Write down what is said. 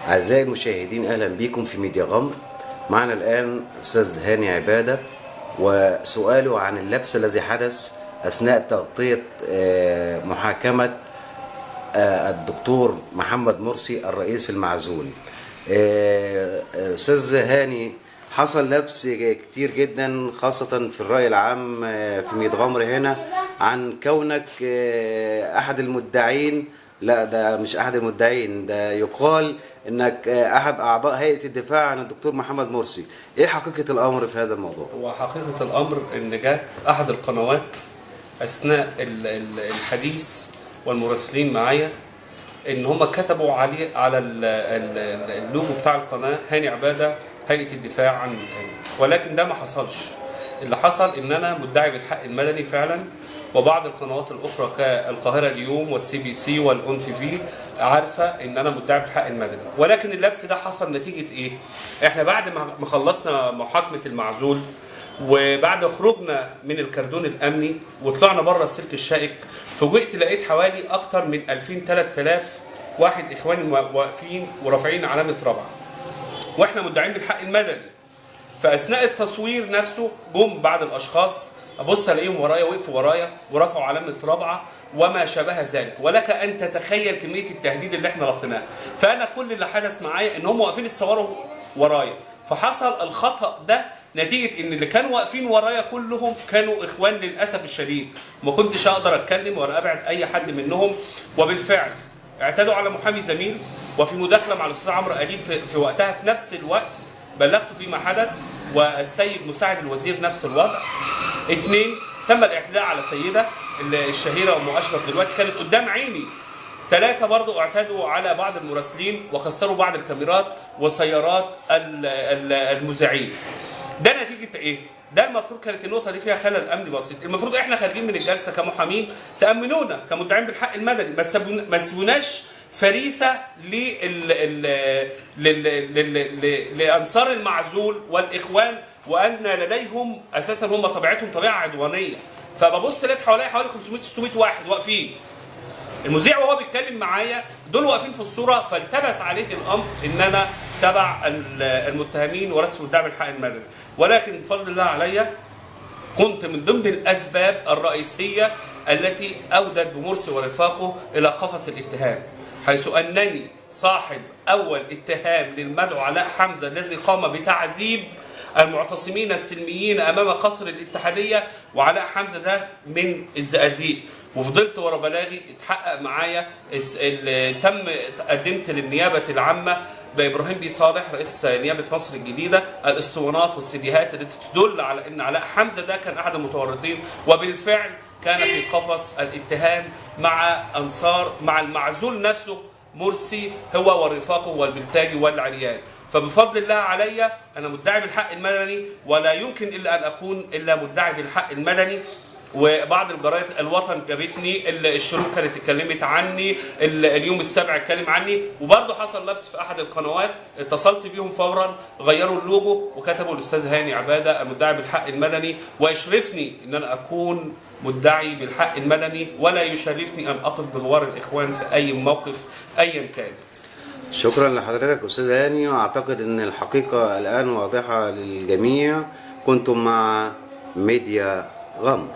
أعزائي المشاهدين، أهلا بكم في ميديا غمر. معنا الآن أستاذ هاني عبادة، وسؤاله عن اللبس الذي حدث أثناء تغطية محاكمة الدكتور محمد مرسي الرئيس المعزول. أستاذ هاني، حصل لبس كتير جدا خاصة في الرأي العام في ميديا غمر هنا عن كونك أحد المدعين. لا، ده مش أحد المدعين، ده يقال انك احد اعضاء هيئة الدفاع عن الدكتور محمد مرسي. ايه حقيقة الامر في هذا الموضوع؟ وحقيقة الامر ان جات احد القنوات اثناء الحديث والمراسلين معايا ان هم كتبوا على اللوجو بتاع القناة هاني عبادة هيئة الدفاع عن المتهم، ولكن ده ما حصلش. اللي حصل ان انا مدعي بالحق المدني فعلا، وبعض القنوات الاخرى كالقاهره اليوم والسي بي سي والاون تي في عارفه ان انا مدعي بالحق المدني. ولكن اللبس ده حصل نتيجه ايه؟ احنا بعد ما خلصنا محاكمه المعزول وبعد خروجنا من الكردون الامني وطلعنا بره السلك الشائك، فوجئت لقيت حوالي اكتر من 2000 واحد اخواني واقفين ورافعين علامه رابعه واحنا مدعين بالحق المدني. فاثناء التصوير نفسه جم بعض الاشخاص، ابص الاقيهم ورايا وقفوا ورايا ورفعوا علامه رابعه وما شابه ذلك، ولك ان تتخيل كميه التهديد اللي احنا لقيناها. فانا كل اللي حدث معايا ان هم واقفين يتصوروا ورايا، فحصل الخطا ده نتيجه ان اللي كانوا واقفين ورايا كلهم كانوا اخوان للاسف الشديد، ما كنتش اقدر اتكلم ولا ابعد اي حد منهم. وبالفعل اعتدوا على محامي زميل، وفي مداخله مع الاستاذ عمرو اديب في وقتها في نفس الوقت بلغته فيما حدث، والسيد مساعد الوزير نفس الوضع. 2، تم الاعتداء على سيدة الشهيرة أم أشرف دلوقتي كانت قدام عيني. 3، برضو اعتدوا على بعض المراسلين وكسروا بعض الكاميرات وسيارات المذيعين. ده نتيجة إيه؟ ده المفروض كانت النقطة دي فيها خلل أمني بسيط. المفروض إحنا خارجين من الجلسة كمحامين تأمنونا كمدعين بالحق المدني، ما تسيبوناش فريسة لأنصار المعزول والإخوان، وأن لديهم أساسا هم طبيعتهم طبيعة عدوانية. فببص لقيت حوالي 500-600 واحد واقفين. المذيع وهو بيتكلم معايا دول واقفين في الصورة، فالتبس عليه الأمر إن أنا تبع المتهمين ورسم مدعي بالحق المدني. ولكن بفضل الله عليا كنت من ضمن الأسباب الرئيسية التي أودت بمرسي ورفاقه إلى قفص الاتهام، حيث أنني صاحب أول اتهام للمدعو علاء حمزة الذي قام بتعذيب المعتصمين السلميين أمام قصر الاتحادية. وعلاء حمزة ده من الزقازيق، وفضلت ورا بلاغي اتحقق معايا. قدمت للنيابة العامة بإبراهيم بيه صالح رئيس نيابة مصر الجديدة الاسطوانات والسيديهات التي تدل على أن علاء حمزة ده كان أحد المتورطين، وبالفعل كان في قفص الاتهام مع المعزول نفسه مرسي هو ورفاقه والبلتاجي والعريان. فبفضل الله علي أنا مدعي بالحق المدني، ولا يمكن إلا أن أكون إلا مدعي بالحق المدني. وبعض الجرايد الوطن جابتني، الشروق كانت اتكلمت عني، اليوم السابع اتكلم عني، وبرضه حصل لبس في احد القنوات. اتصلت بيهم فورا، غيروا اللوجو وكتبوا الاستاذ هاني عباده المدعي بالحق المدني. ويشرفني ان انا اكون مدعي بالحق المدني، ولا يشرفني ان اقف بجوار الاخوان في اي موقف ايا كان. شكرا لحضرتك استاذ هاني، واعتقد ان الحقيقة الان واضحة للجميع. كنتم مع ميديا غمر.